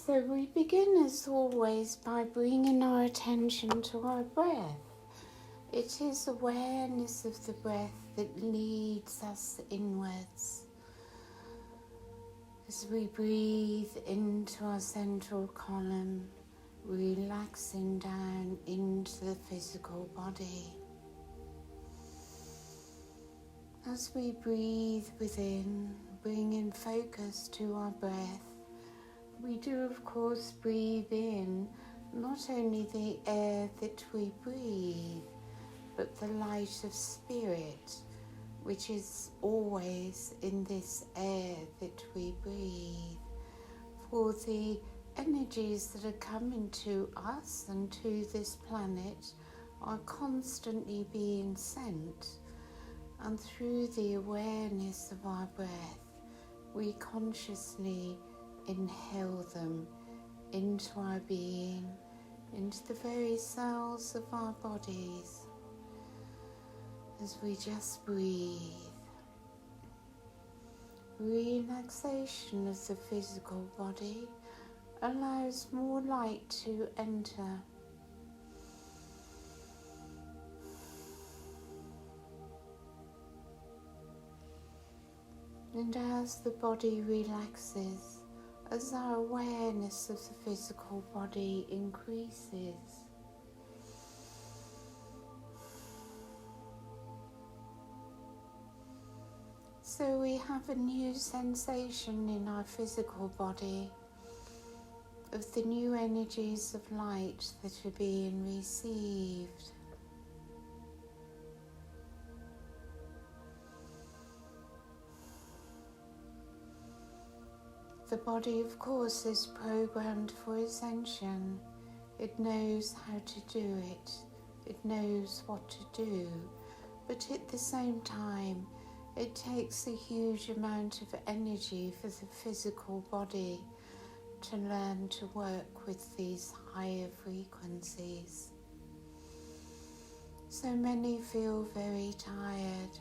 So we begin as always by bringing our attention to our breath. It is awareness of the breath that leads us inwards. As we breathe into our central column, relaxing down into the physical body. As we breathe within, bringing focus to our breath, we do of course breathe in not only the air that we breathe, but the light of spirit, which is always in this air that we breathe. For the energies that are coming to us and to this planet are constantly being sent, and through the awareness of our breath, we consciously inhale them into our being, into the very cells of our bodies. As we just breathe, relaxation of the physical body allows more light to enter. And as the body relaxes, as our awareness of the physical body increases, so we have a new sensation in our physical body of the new energies of light that are being received. The body, of course, is programmed for ascension. It knows how to do it. It knows what to do. But at the same time, it takes a huge amount of energy for the physical body to learn to work with these higher frequencies. So many feel very tired.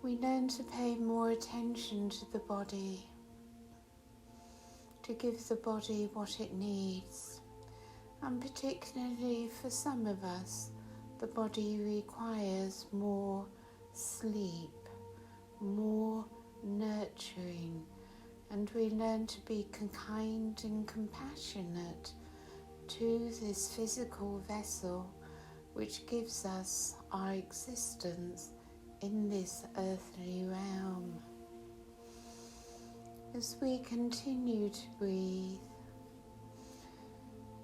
We learn to pay more attention to the body, to give the body what it needs. And particularly for some of us, the body requires more sleep, more nurturing, and we learn to be kind and compassionate to this physical vessel which gives us our existence in this earthly realm. As we continue to breathe,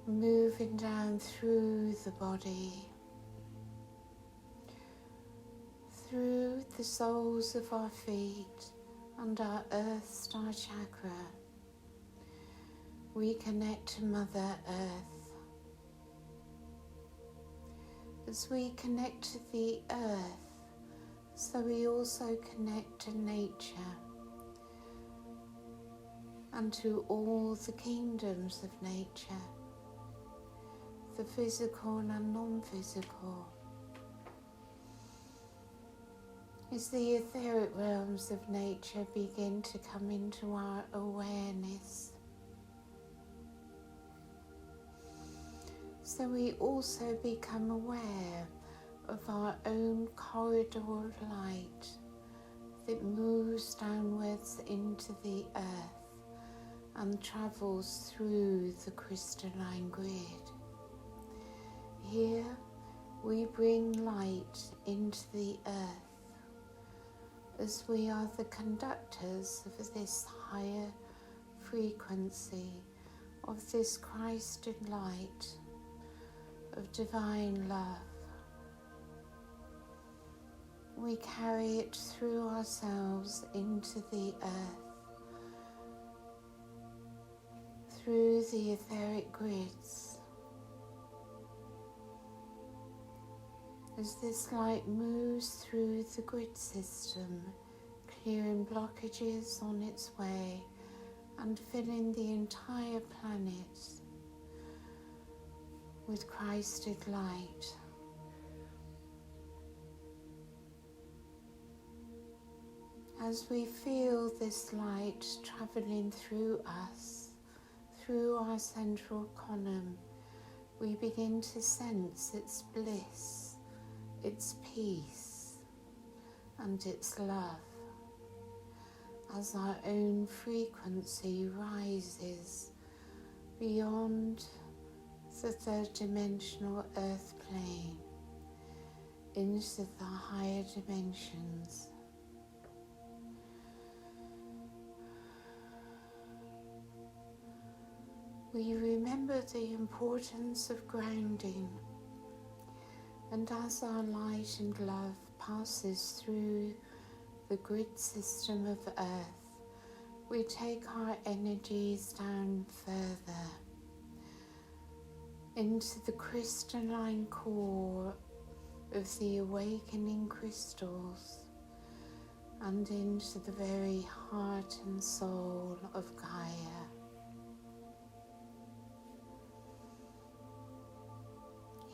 moving down through the body, through the soles of our feet and our Earth Star Chakra, we connect to Mother Earth. As we connect to the Earth, so we also connect to nature and to all the kingdoms of nature, the physical and non-physical. As the etheric realms of nature begin to come into our awareness, so we also become aware of our own corridor of light that moves downwards into the earth and travels through the crystalline grid. Here we bring light into the earth as we are the conductors of this higher frequency, of this Christed light, of divine love. We carry it through ourselves into the earth, through the etheric grids. As this light moves through the grid system, clearing blockages on its way and filling the entire planet with Christed light. As we feel this light travelling through us, through our central column, we begin to sense its bliss, its peace, and its love. As our own frequency rises beyond the third dimensional earth plane into the higher dimensions. We remember the importance of grounding, and as our light and love passes through the grid system of Earth, we take our energies down further into the crystalline core of the awakening crystals and into the very heart and soul of Gaia.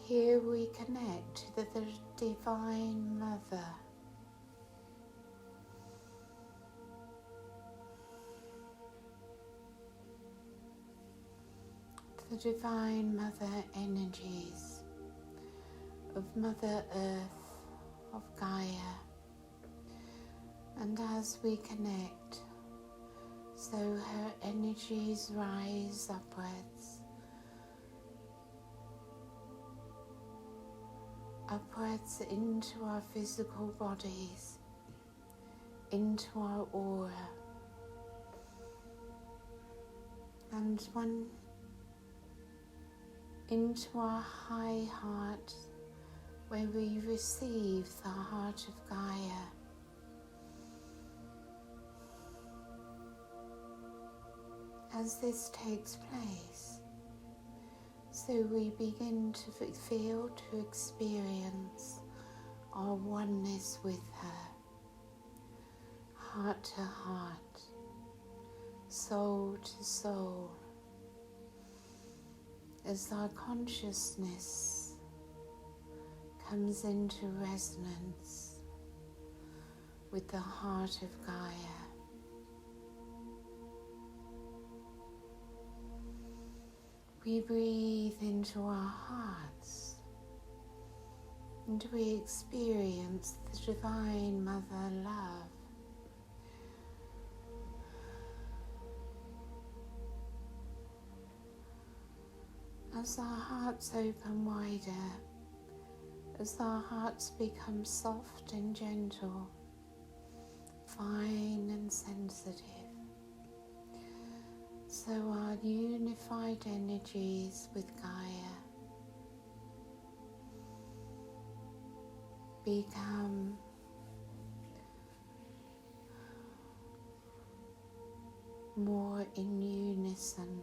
Here we connect to the Divine Mother. The Divine Mother energies of Mother Earth, of Gaia. And as we connect, so her energies rise upwards, upwards into our physical bodies, into our aura, and one into our high heart, where we receive the heart of Gaia. As this takes place, so we begin to feel, to experience our oneness with her, heart to heart, soul to soul, as our consciousness comes into resonance with the heart of Gaia. We breathe into our hearts and we experience the Divine Mother love. As our hearts open wider, as our hearts become soft and gentle, fine and sensitive, so our unified energies with Gaia become more in unison.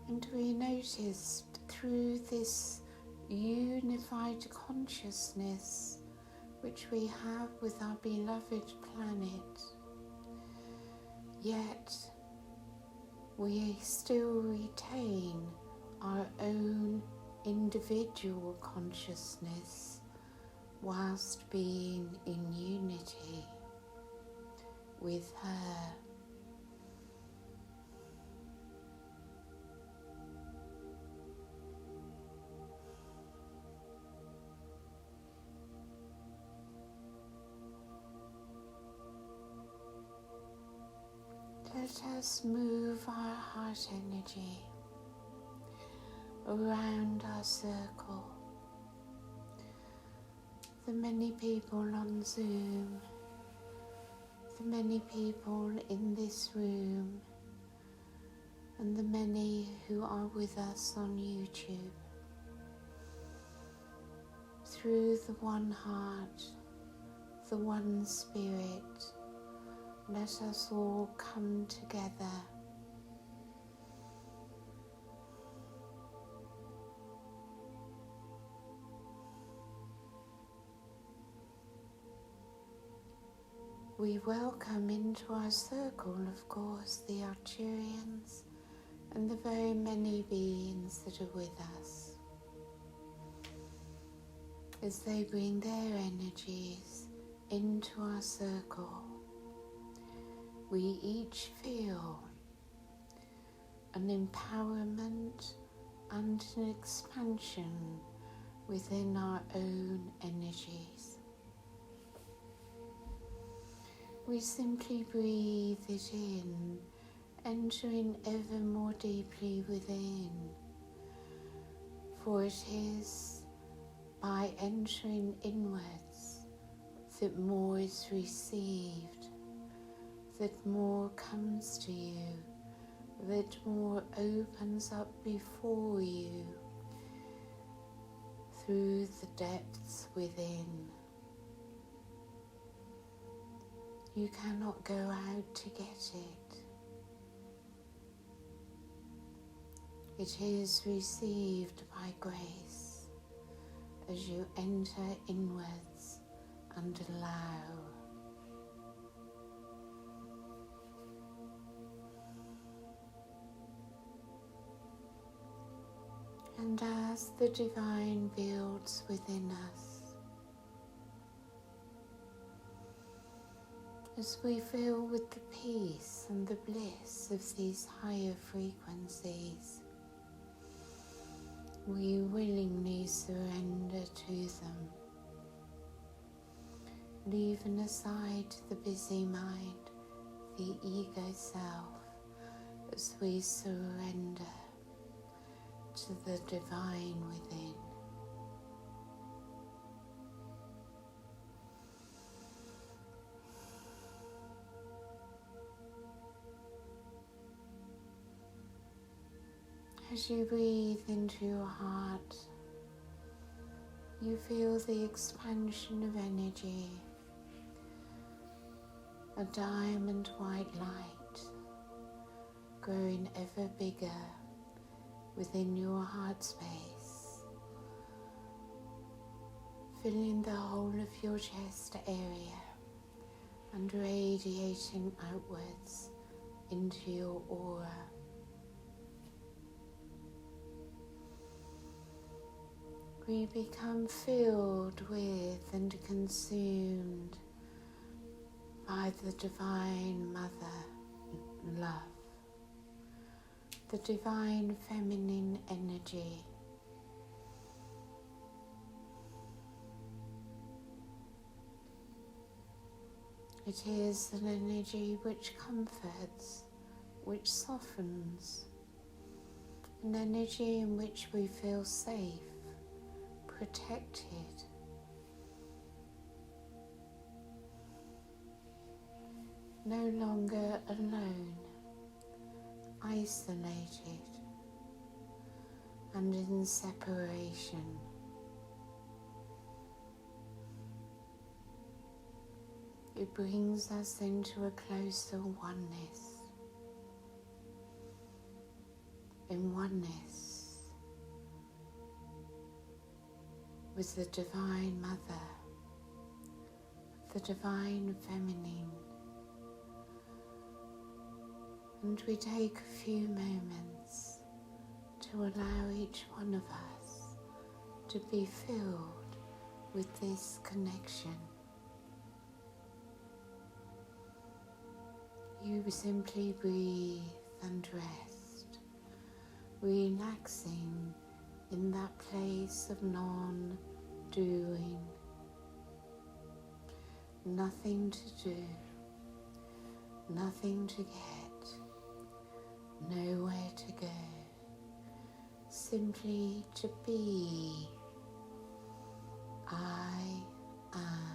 And we notice through this unified consciousness which we have with our beloved planet, yet we still retain our own individual consciousness whilst being in unity with her. Let us move our heart energy around our circle. The many people on Zoom, the many people in this room, and the many who are with us on YouTube. Through the one heart, the one spirit, let us all come together. We welcome into our circle, of course, the Arcturians and the very many beings that are with us. as they bring their energies into our circle, we each feel an empowerment and an expansion within our own energies. We simply breathe it in, entering ever more deeply within, for it is by entering inwards that more is received, that more comes to you, that more opens up before you through the depths within. You cannot go out to get it. It is received by grace as you enter inwards and allow. And as the divine builds within us, as we fill with the peace and the bliss of these higher frequencies, we willingly surrender to them, leaving aside the busy mind, the ego self, as we surrender to the divine within. As you breathe into your heart, you feel the expansion of energy, a diamond white light growing ever bigger within your heart space, filling the whole of your chest area and radiating outwards into your aura. We become filled with and consumed by the Divine Mother love, the divine feminine energy. It is an energy which comforts, which softens, an energy in which we feel safe, protected, no longer alone, isolated, and in separation. It brings us into a closer oneness, in oneness with the Divine Mother, the Divine Feminine. And we take a few moments to allow each one of us to be filled with this connection. You simply breathe and rest, relaxing in that place of non-doing, nothing to do, nothing to get, nowhere to go, simply to be. I am.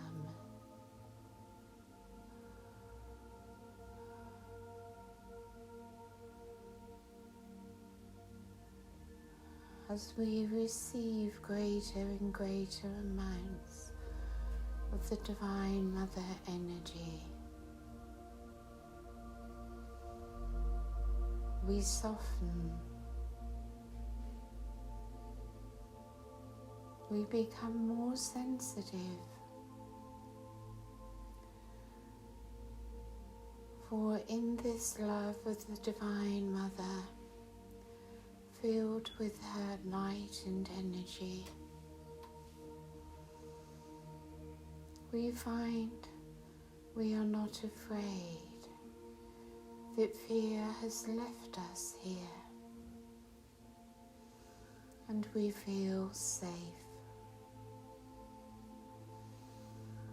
As we receive greater and greater amounts of the Divine Mother energy, we soften, we become more sensitive, for in this love of the Divine Mother, filled with her light and energy, we find we are not afraid, that fear has left us here, and we feel safe.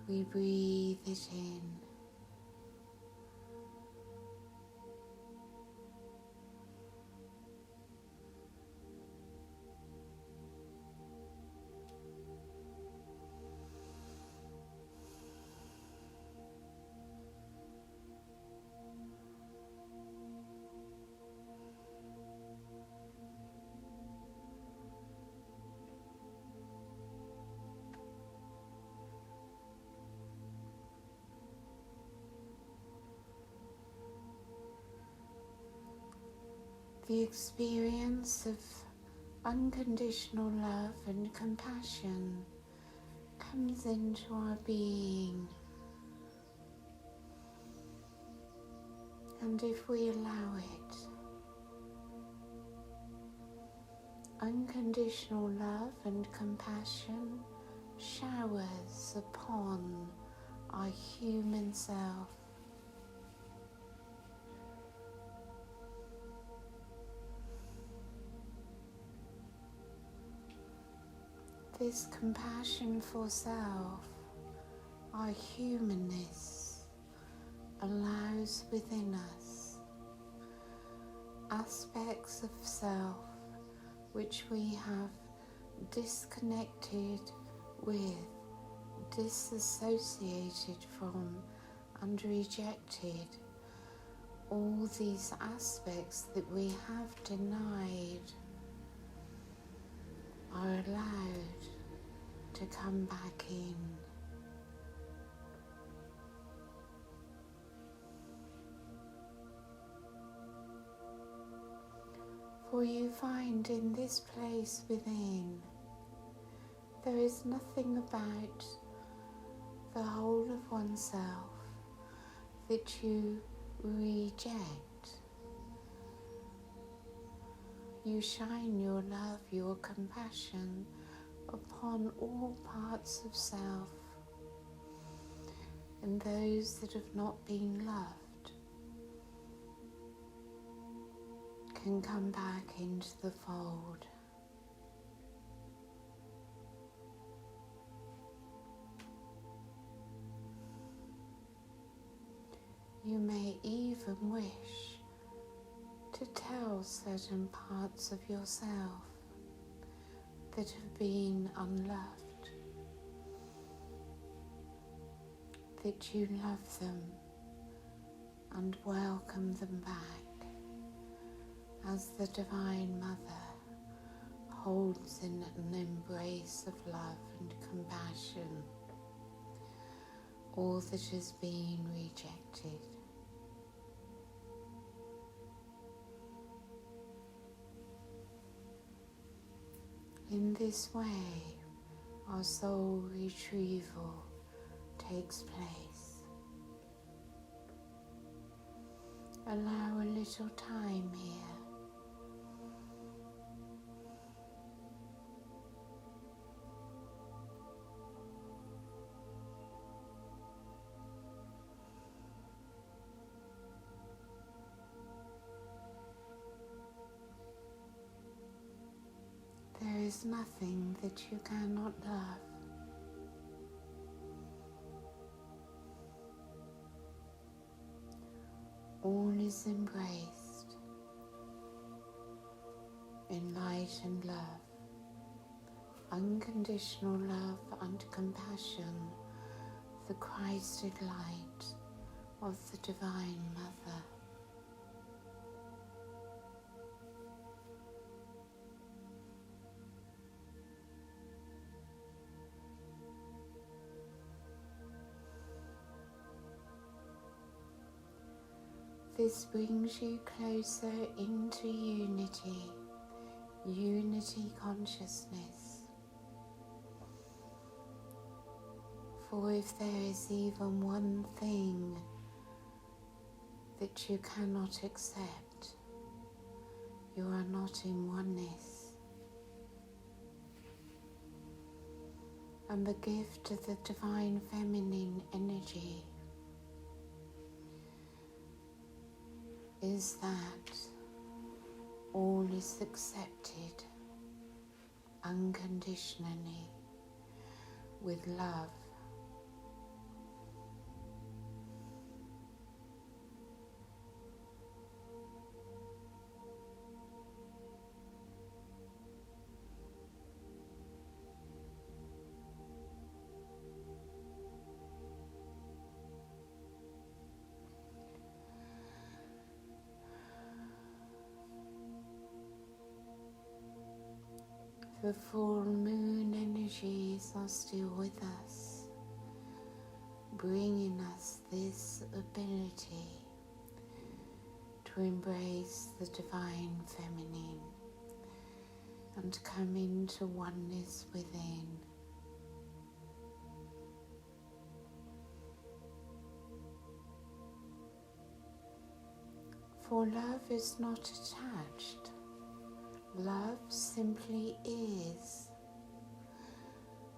We breathe it in. The experience of unconditional love and compassion comes into our being, and if we allow it, unconditional love and compassion showers upon our human self. This compassion for self, our humanness, allows within us aspects of self which we have disconnected with, disassociated from, and rejected. All these aspects that we have denied are allowed to come back in. For you find in this place within, there is nothing about the whole of oneself that you reject. You shine your love, your compassion upon all parts of self, and those that have not been loved can come back into the fold. You may even wish to tell certain parts of yourself that have been unloved that you love them and welcome them back as the Divine Mother holds in an embrace of love and compassion all that has been rejected. In this way, our soul retrieval takes place. Allow a little time here. There is nothing that you cannot love. All is embraced in light and love, unconditional love and compassion, the Christed light of the Divine Mother. This brings you closer into unity consciousness. For if there is even one thing that you cannot accept, you are not in oneness. and the gift of the divine feminine energy is that all is accepted unconditionally with love. The full moon energies are still with us, bringing us this ability to embrace the divine feminine and come into oneness within. For love is not attached. Love simply is,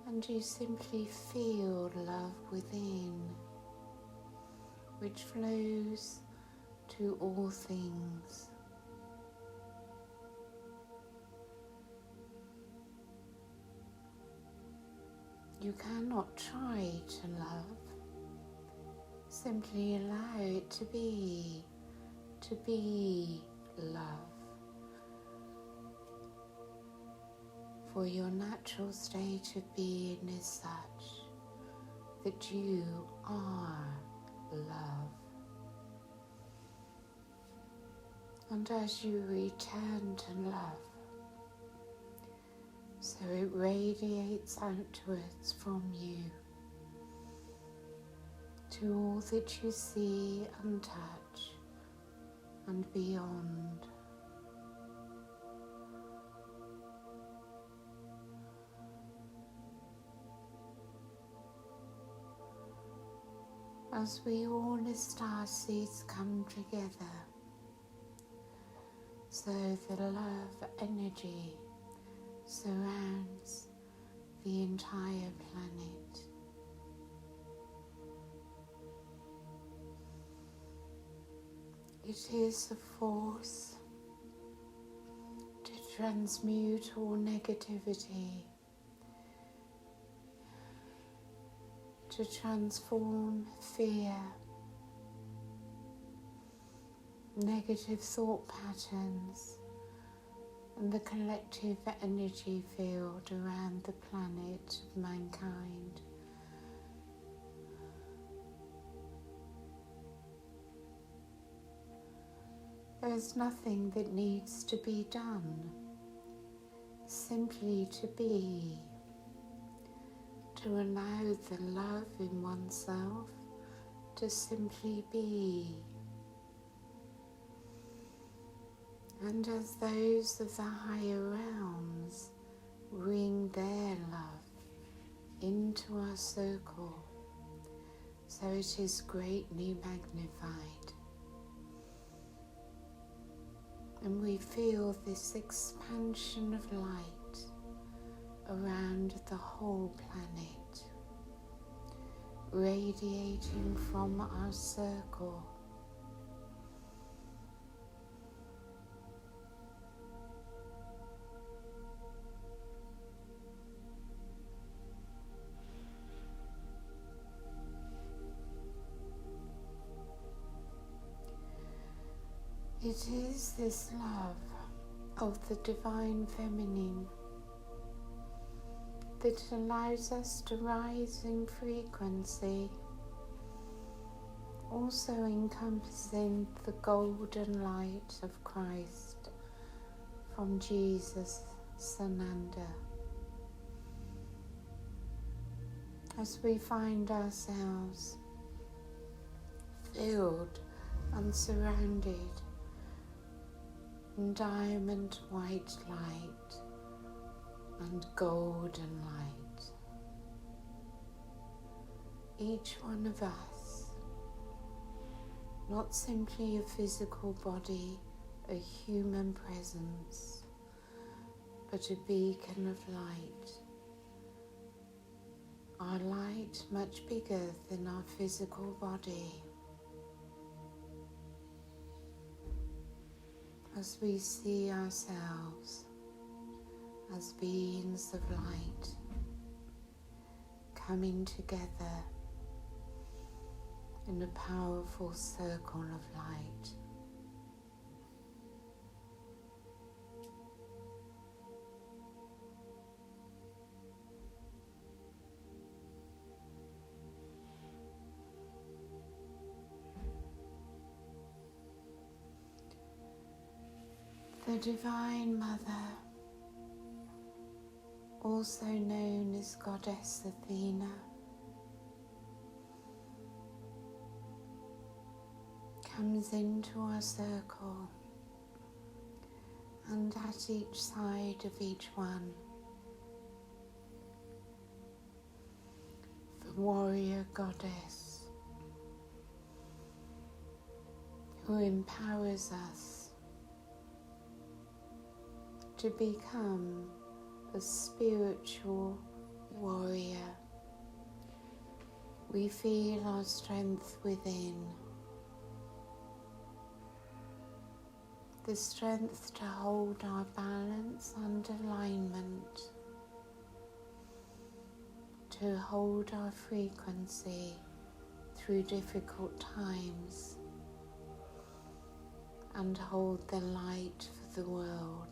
and you simply feel love within, which flows to all things. You cannot try to love, simply allow it to be love. For your natural state of being is such that you are love. And as you return to love, so it radiates outwards from you to all that you see and touch and beyond. As we all as star seeds come together, so the love energy surrounds the entire planet. It is a force to transmute all negativity, to transform fear, negative thought patterns, and the collective energy field around the planet of mankind. There is nothing that needs to be done, simply to be, to allow the love in oneself to simply be. And as those of the higher realms bring their love into our circle, so it is greatly magnified. And we feel this expansion of light around the whole planet, radiating from our circle. It is this love of the divine feminine that allows us to rise in frequency, also encompassing the golden light of Christ from Jesus Sananda. As we find ourselves filled and surrounded in diamond white light and golden light, each one of us, not simply a physical body, a human presence, but a beacon of light, our light much bigger than our physical body. As we see ourselves as beings of light coming together in a powerful circle of light. The Divine Mother, also known as Goddess Athena, comes into our circle, and at each side of each one, the warrior goddess who empowers us to become a spiritual warrior. We feel our strength within, the strength to hold our balance and alignment, to hold our frequency through difficult times, and hold the light for the world.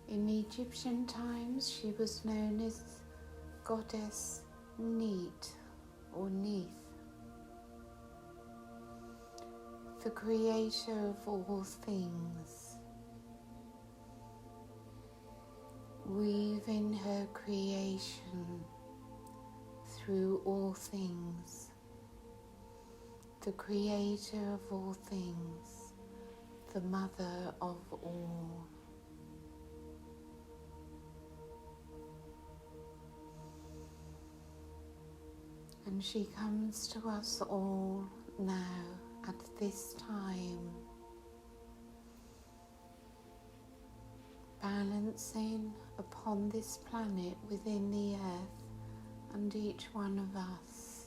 In Egyptian times, she was known as Goddess Neith or Neith, the creator of all things. Weave in her creation through all things, the creator of all things, the mother of all. And she comes to us all now at this time, balancing upon this planet within the earth and each one of us,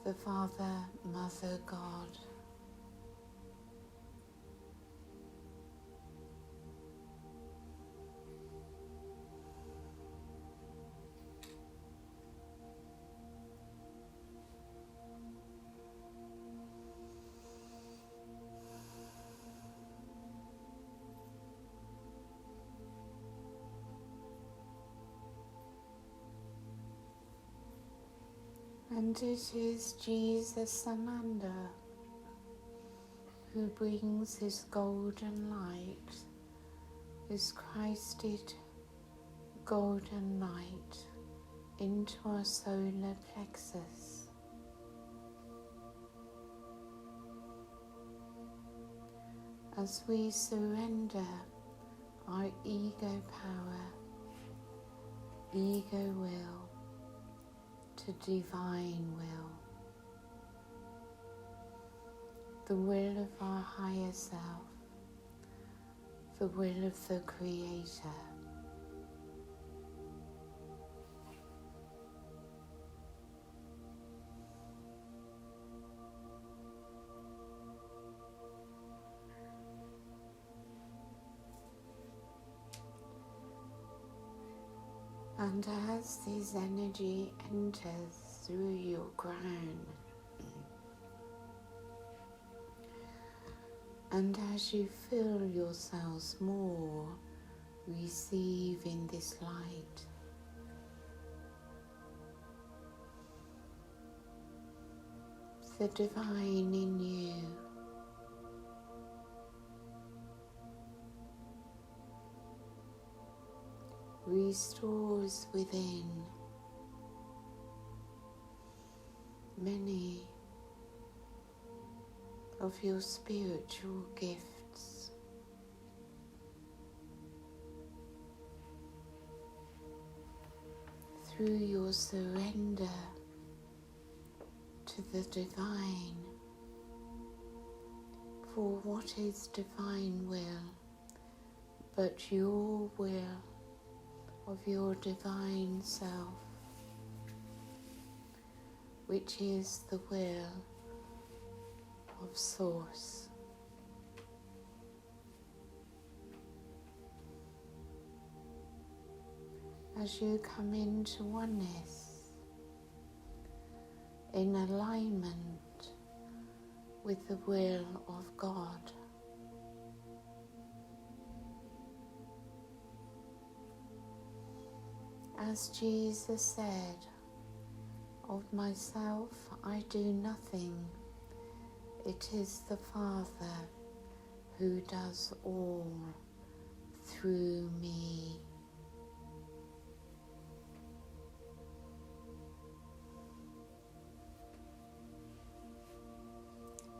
the Father, Mother, God. And it is Jesus Amanda who brings his golden light, his Christed golden light into our solar plexus. As we surrender our ego power, ego will, to divine will, the will of our higher self, the will of the Creator. And as this energy enters through your crown, and as you feel yourselves more receiving this light, the divine in you restores within many of your spiritual gifts. through your surrender to the divine, for what is divine will but your will of your divine self, which is the will of Source. As you come into oneness, in alignment with the will of God, as Jesus said, "Of myself I do nothing, it is the Father who does all through me."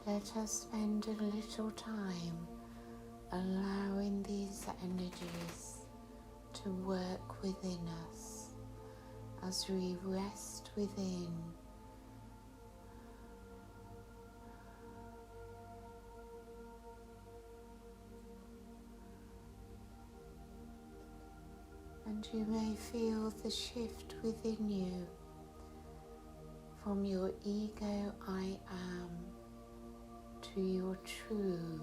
Let us spend a little time allowing these energies to work within us as we rest within. And you may feel the shift within you from your ego I am to your true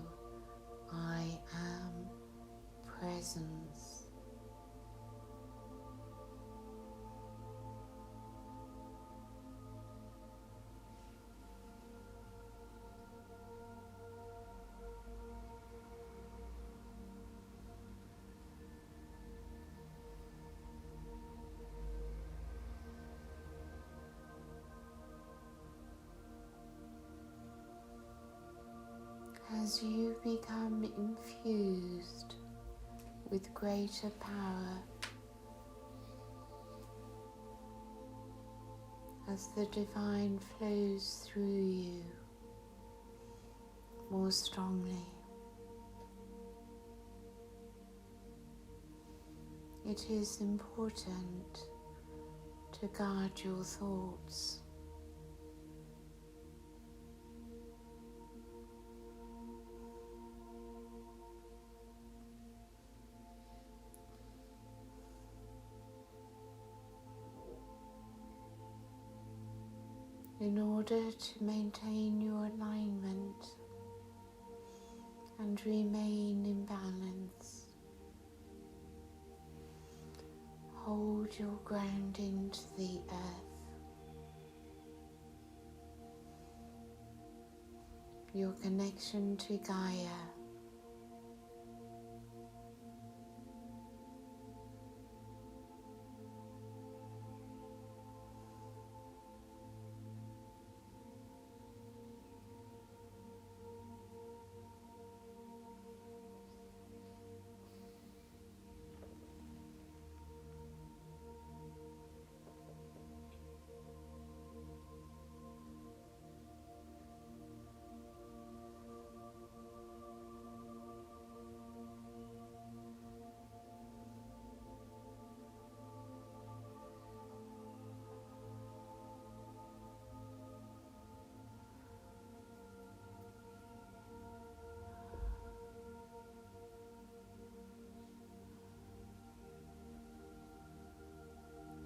I am presence. As you become infused with greater power, as the divine flows through you more strongly, it is important to guard your thoughts. In order to maintain your alignment and remain in balance, hold your grounding to the earth, your connection to Gaia,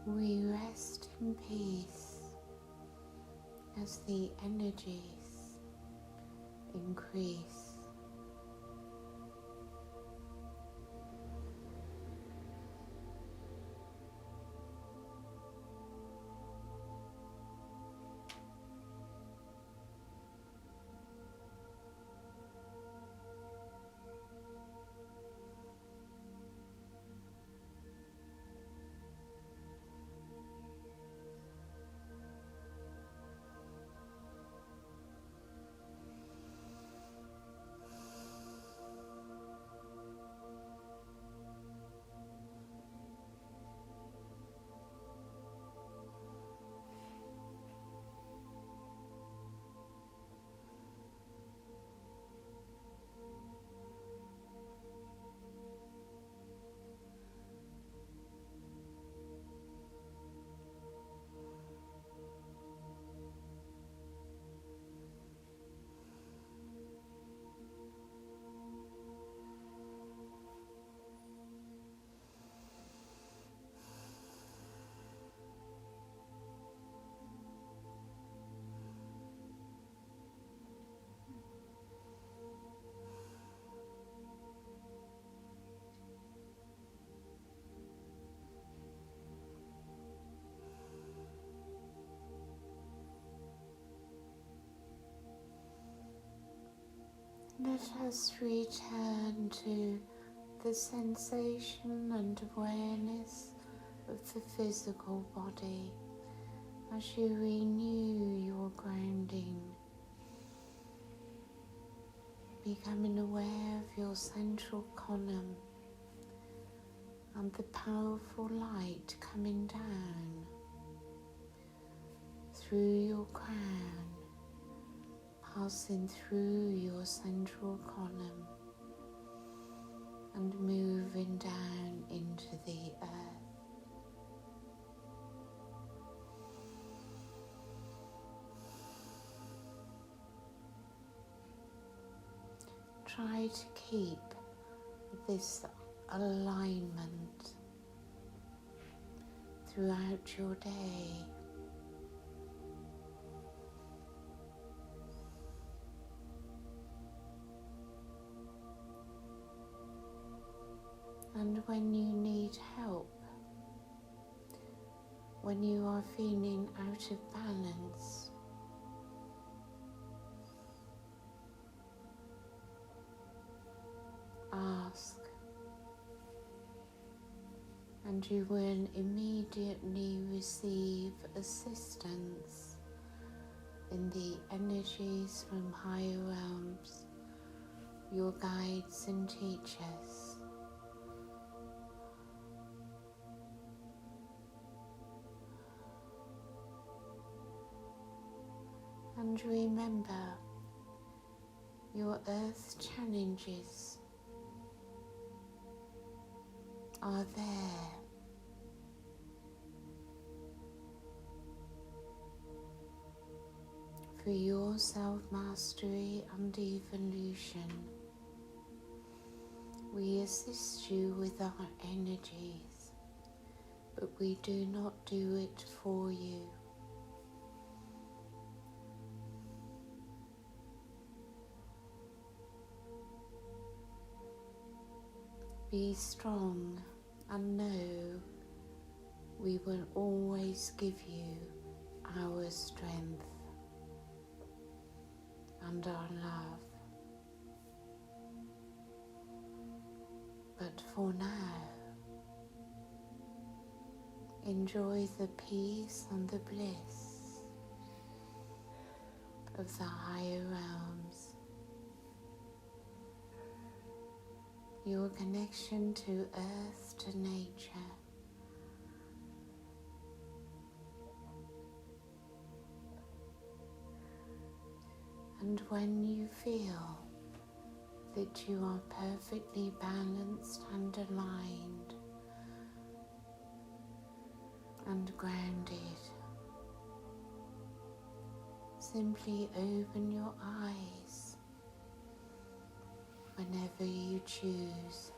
we rest in peace as the energies increase. let us return to the sensation and awareness of the physical body as you renew your grounding, becoming aware of your central column and the powerful light coming down through your crown, passing through your central column and moving down into the earth. Try to keep this alignment throughout your day. And when you need help, when you are feeling out of balance, ask, and you will immediately receive assistance in the energies from higher realms, your guides and teachers. And remember, your earth challenges are there. For your self-mastery and evolution. We assist you with our energies, but we do not do it for you. Be strong and know we will always give you our strength and our love. But for now, enjoy the peace and the bliss of the higher realms. Your connection to earth, to nature. And when you feel that you are perfectly balanced and aligned and grounded, simply open your eyes whenever you choose.